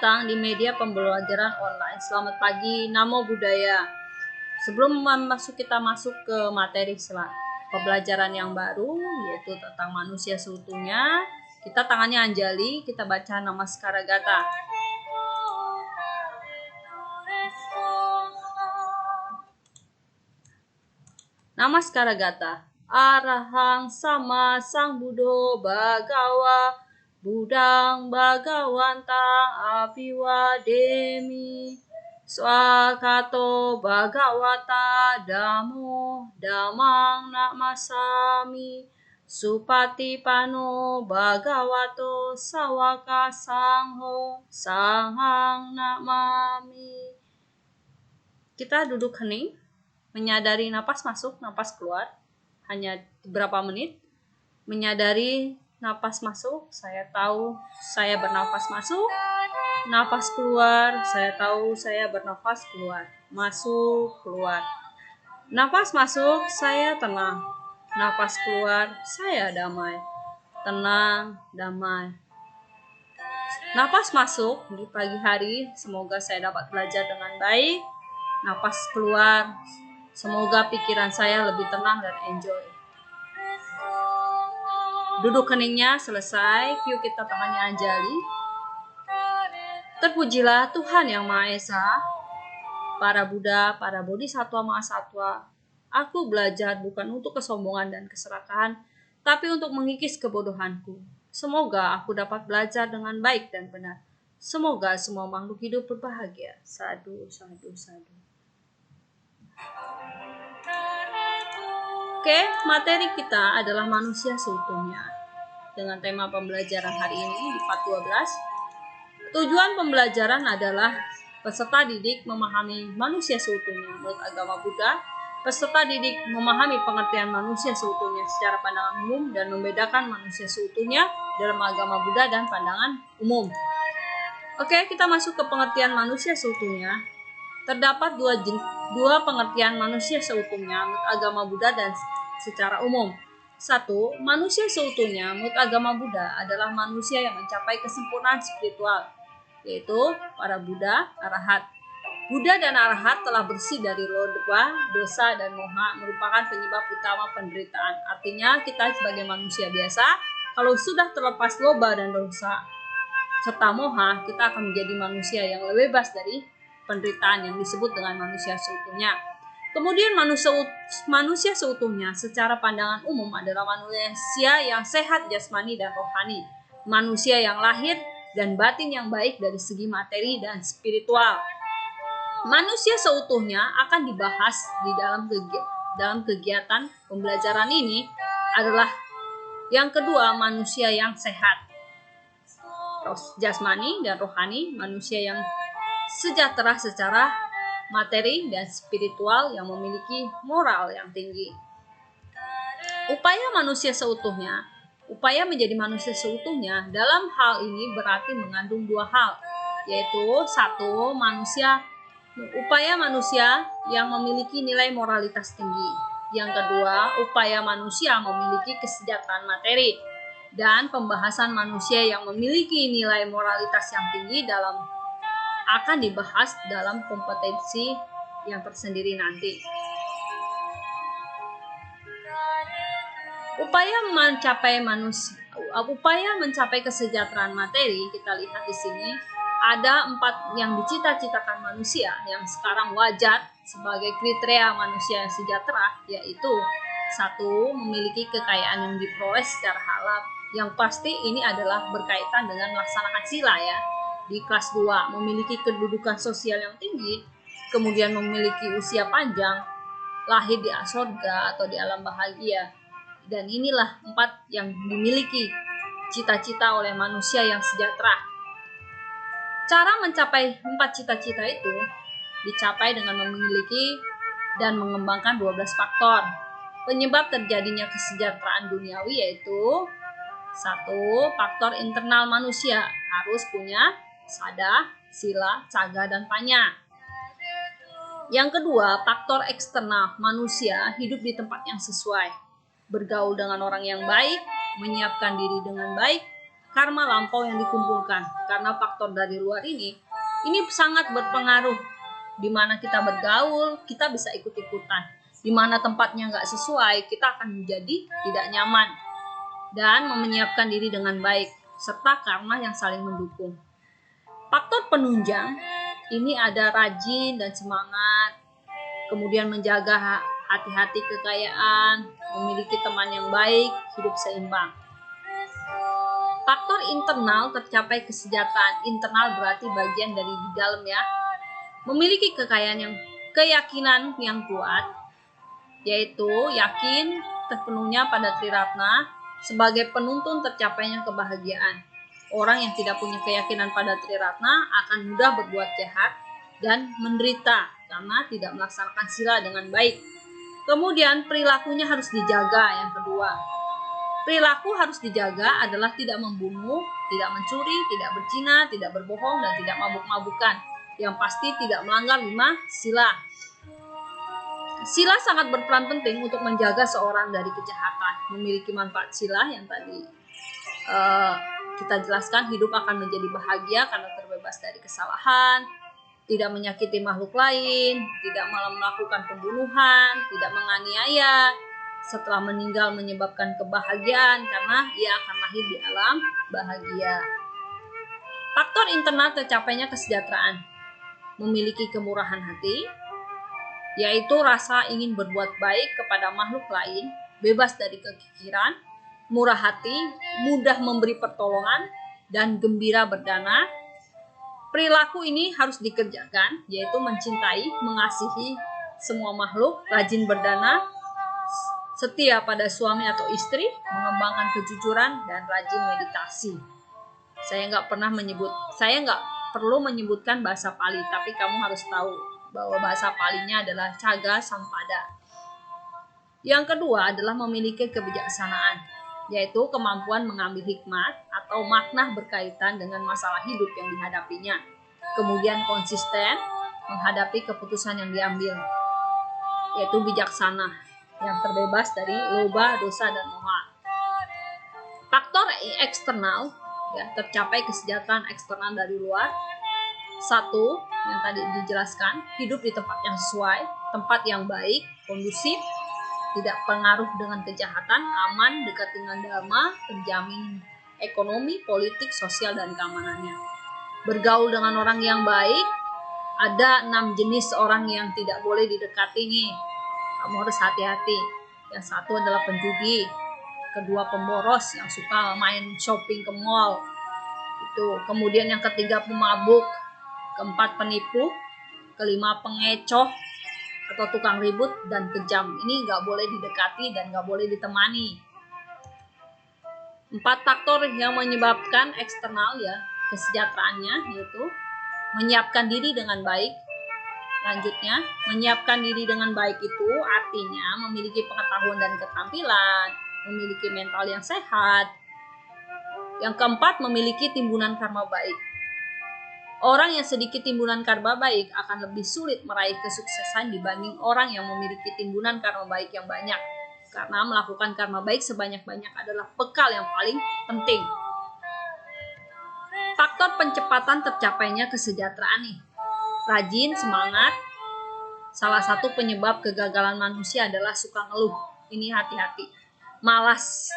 datang di media pembelajaran online. Selamat pagi, Namo Buddhaya. Sebelum kita masuk ke materi pembelajaran yang baru, yaitu tentang manusia seutuhnya, kita tangannya Anjali, kita baca Namaskara Gata. Namaskara Gata. Arahang sama sang Buddho Bhagawa Budang Bhagawantang Apiwademi Swakato Bhagawata Damo Damang Namasami Supatipano Bhagavato Sawaka Sangho Sanghang Namami. Kita duduk hening, menyadari napas masuk, napas keluar. Hanya beberapa menit, menyadari napas masuk, saya tahu saya bernafas masuk, napas keluar, saya tahu saya bernafas keluar, masuk, keluar. Napas masuk, saya tenang, napas keluar, saya damai, tenang, damai. Napas masuk di pagi hari, semoga saya dapat belajar dengan baik. Napas keluar, semoga pikiran saya lebih tenang dan enjoy. Duduk heningnya selesai. Yuk kita tangannya Anjali. Terpujilah Tuhan Yang Maha Esa, para Buddha, para Bodhisattva Mahasatwa. Aku belajar bukan untuk kesombongan dan keserakahan, tapi untuk mengikis kebodohanku. Semoga aku dapat belajar dengan baik dan benar. Semoga semua makhluk hidup berbahagia. Sadhu, sadhu, sadhu. Oke, materi kita adalah manusia seutuhnya. Dengan tema pembelajaran hari ini di part 12. Tujuan pembelajaran adalah peserta didik memahami manusia seutuhnya menurut agama Buddha. Peserta didik memahami pengertian manusia seutuhnya secara pandangan umum dan membedakan manusia seutuhnya dalam agama Buddha dan pandangan umum. Oke, kita masuk ke pengertian manusia seutuhnya. Terdapat dua pengertian manusia seutuhnya menurut agama Buddha dan secara umum. 1. Manusia seutuhnya menurut agama Buddha adalah manusia yang mencapai kesempurnaan spiritual, yaitu para Buddha, Arahat. Buddha dan Arahat telah bersih dari lodha, dosa, dan moha, merupakan penyebab utama penderitaan. Artinya kita sebagai manusia biasa, kalau sudah terlepas loba dan dosa serta moha, kita akan menjadi manusia yang lebih bebas dari penderitaan yang disebut dengan manusia seutuhnya. Kemudian manusia seutuhnya secara pandangan umum adalah manusia yang sehat jasmani dan rohani, manusia yang lahir dan batin yang baik dari segi materi dan spiritual. Manusia seutuhnya akan dibahas di dalam kegiatan pembelajaran ini adalah yang kedua, manusia yang sehat jasmani dan rohani, manusia yang sejahtera secara materi dan spiritual yang memiliki moral yang tinggi. Upaya menjadi manusia seutuhnya dalam hal ini berarti mengandung dua hal, yaitu 1. Upaya manusia yang memiliki nilai moralitas tinggi. Yang kedua, upaya manusia memiliki kesejahteraan materi. Dan pembahasan manusia yang memiliki nilai moralitas yang tinggi akan dibahas dalam kompetensi yang tersendiri nanti. Upaya mencapai kesejahteraan materi, kita lihat di sini ada 4 yang dicita-citakan manusia yang sekarang wajar sebagai kriteria manusia yang sejahtera, yaitu 1. Memiliki kekayaan yang diperoleh secara halal. Yang pasti ini adalah berkaitan dengan melaksanakan sila ya. Di kelas 2, memiliki kedudukan sosial yang tinggi, kemudian memiliki usia panjang, lahir di surga atau di alam bahagia. Dan inilah 4 yang dimiliki cita-cita oleh manusia yang sejahtera. Cara mencapai 4 cita-cita itu dicapai dengan memiliki dan mengembangkan 12 faktor penyebab terjadinya kesejahteraan duniawi, yaitu 1. Faktor internal manusia harus punya sada, sila, caga, dan panya. Yang kedua, faktor eksternal manusia hidup di tempat yang sesuai, bergaul dengan orang yang baik, menyiapkan diri dengan baik, karma lampau yang dikumpulkan. Karena faktor dari luar ini sangat berpengaruh. Di mana kita bergaul, kita bisa ikut-ikutan. Di mana tempatnya nggak sesuai, kita akan menjadi tidak nyaman. Dan menyiapkan diri dengan baik, serta karma yang saling mendukung. Faktor penunjang, ini ada rajin dan semangat, kemudian menjaga hati-hati kekayaan, memiliki teman yang baik, hidup seimbang. Faktor internal tercapai kesejahteraan. Internal berarti bagian dari di dalam ya. Memiliki keyakinan yang kuat, yaitu yakin terpenuhnya pada Triratna sebagai penuntun tercapainya kebahagiaan. Orang yang tidak punya keyakinan pada Triratna akan mudah berbuat jahat dan menderita karena tidak melaksanakan sila dengan baik. Kemudian perilakunya harus dijaga. Yang kedua, perilaku harus dijaga adalah tidak membunuh, tidak mencuri, tidak berzina, tidak berbohong, dan tidak mabuk-mabukan. Yang pasti tidak melanggar 5 sila. Sila sangat berperan penting untuk menjaga seorang dari kejahatan. Memiliki manfaat sila yang tadi kita jelaskan, hidup akan menjadi bahagia karena terbebas dari kesalahan, tidak menyakiti makhluk lain, tidak melakukan pembunuhan, tidak menganiaya, setelah meninggal menyebabkan kebahagiaan karena ia akan lahir di alam bahagia. Faktor internal tercapainya kesejahteraan. Memiliki kemurahan hati, yaitu rasa ingin berbuat baik kepada makhluk lain, bebas dari kekikiran, murah hati, mudah memberi pertolongan, dan gembira berdana. Perilaku ini harus dikerjakan, yaitu mencintai, mengasihi semua makhluk, rajin berdana, setia pada suami atau istri, mengembangkan kejujuran, dan rajin meditasi. Saya nggak perlu menyebutkan bahasa Pali, tapi kamu harus tahu bahwa bahasa Palinya adalah Caga Sampada. Yang kedua adalah memiliki kebijaksanaan, yaitu kemampuan mengambil hikmat atau makna berkaitan dengan masalah hidup yang dihadapinya. Kemudian konsisten menghadapi keputusan yang diambil, yaitu bijaksana, yang terbebas dari loba, dosa, dan moha. Faktor eksternal, ya, tercapai kesejahteraan eksternal dari luar. 1, yang tadi dijelaskan, hidup di tempat yang sesuai, tempat yang baik, kondusif, tidak pengaruh dengan kejahatan, aman, dekat dengan dharma, terjamin ekonomi, politik, sosial, dan keamanannya. Bergaul dengan orang yang baik. Ada 6 jenis orang yang tidak boleh didekati nih. Kamu harus hati-hati. Yang 1 adalah penjudi. Kedua, pemboros yang suka main shopping ke mall. Kemudian yang ketiga, pemabuk. Keempat, penipu. Kelima, pengecoh atau tukang ribut, dan kejam. Ini nggak boleh didekati dan nggak boleh ditemani. 4 faktor yang menyebabkan eksternal ya kesejahteraannya, yaitu menyiapkan diri dengan baik. Lanjutnya, menyiapkan diri dengan baik itu artinya memiliki pengetahuan dan keterampilan, memiliki mental yang sehat. Yang keempat, memiliki timbunan karma baik. Orang yang sedikit timbunan karma baik akan lebih sulit meraih kesuksesan dibanding orang yang memiliki timbunan karma baik yang banyak. Karena melakukan karma baik sebanyak-banyak adalah bekal yang paling penting. Faktor pencepatan tercapainya kesejahteraan nih. Rajin, semangat. Salah satu penyebab kegagalan manusia adalah suka ngeluh. Ini hati-hati. Malas.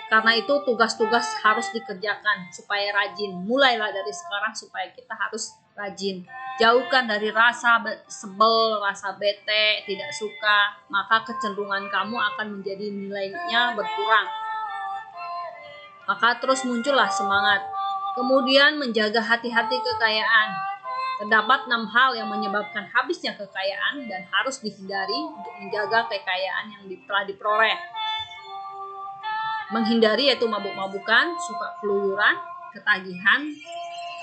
Karena itu tugas-tugas harus dikerjakan supaya rajin. Mulailah dari sekarang supaya kita harus rajin. Jauhkan dari rasa sebel, rasa bete, tidak suka. Maka kecenderungan kamu akan menjadi nilainya berkurang. Maka terus muncullah semangat. Kemudian menjaga hati-hati kekayaan. Terdapat 6 hal yang menyebabkan habisnya kekayaan dan harus dihindari untuk menjaga kekayaan yang telah diperoleh. Menghindari yaitu mabuk-mabukan, suka keluyuran, ketagihan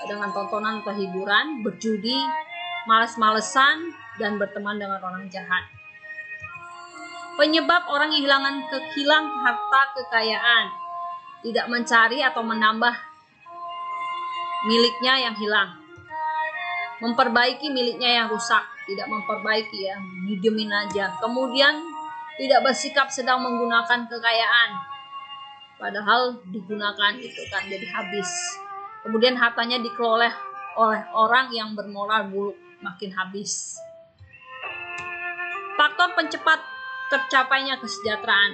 dengan tontonan atau hiburan, berjudi, malas-malesan, dan berteman dengan orang jahat. Penyebab orang hilang harta kekayaan, tidak mencari atau menambah miliknya yang hilang. Memperbaiki miliknya yang rusak, tidak memperbaiki ya, didiemin aja. Kemudian tidak bersikap sedang menggunakan kekayaan. padahal digunakan itu kan jadi habis. Kemudian hartanya dikelola oleh orang yang bermoral buruk, makin habis. Faktor pencepat tercapainya kesejahteraan: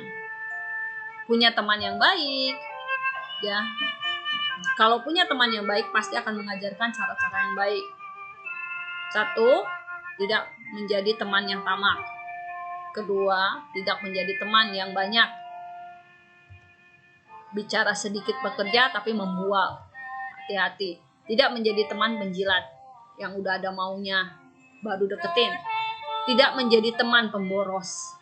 punya teman yang baik, ya. Kalau punya teman yang baik pasti akan mengajarkan cara-cara yang baik. 1, tidak menjadi teman yang tamak. 2, tidak menjadi teman yang banyak bicara, sedikit bekerja tapi membual. Hati-hati. Tidak menjadi teman penjilat yang udah ada maunya baru deketin. Tidak menjadi teman pemboros.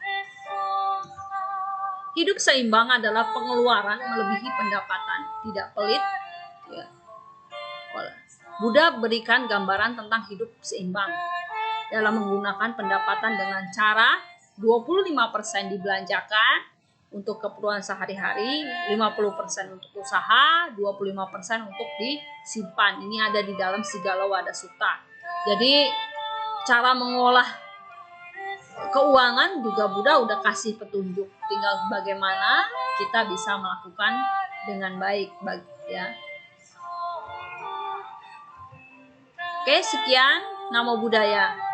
Hidup seimbang adalah pengeluaran melebihi pendapatan, tidak pelit. Ya. Buddha berikan gambaran tentang hidup seimbang dalam menggunakan pendapatan dengan cara 25% dibelanjakan untuk keperluan sehari-hari, 50% untuk usaha, 25% untuk disimpan. Ini ada di dalam Sigala Sutta. Jadi cara mengolah keuangan juga Buddha udah kasih petunjuk, tinggal bagaimana kita bisa melakukan dengan baik, ya. Oke, sekian. Namo Buddhaya.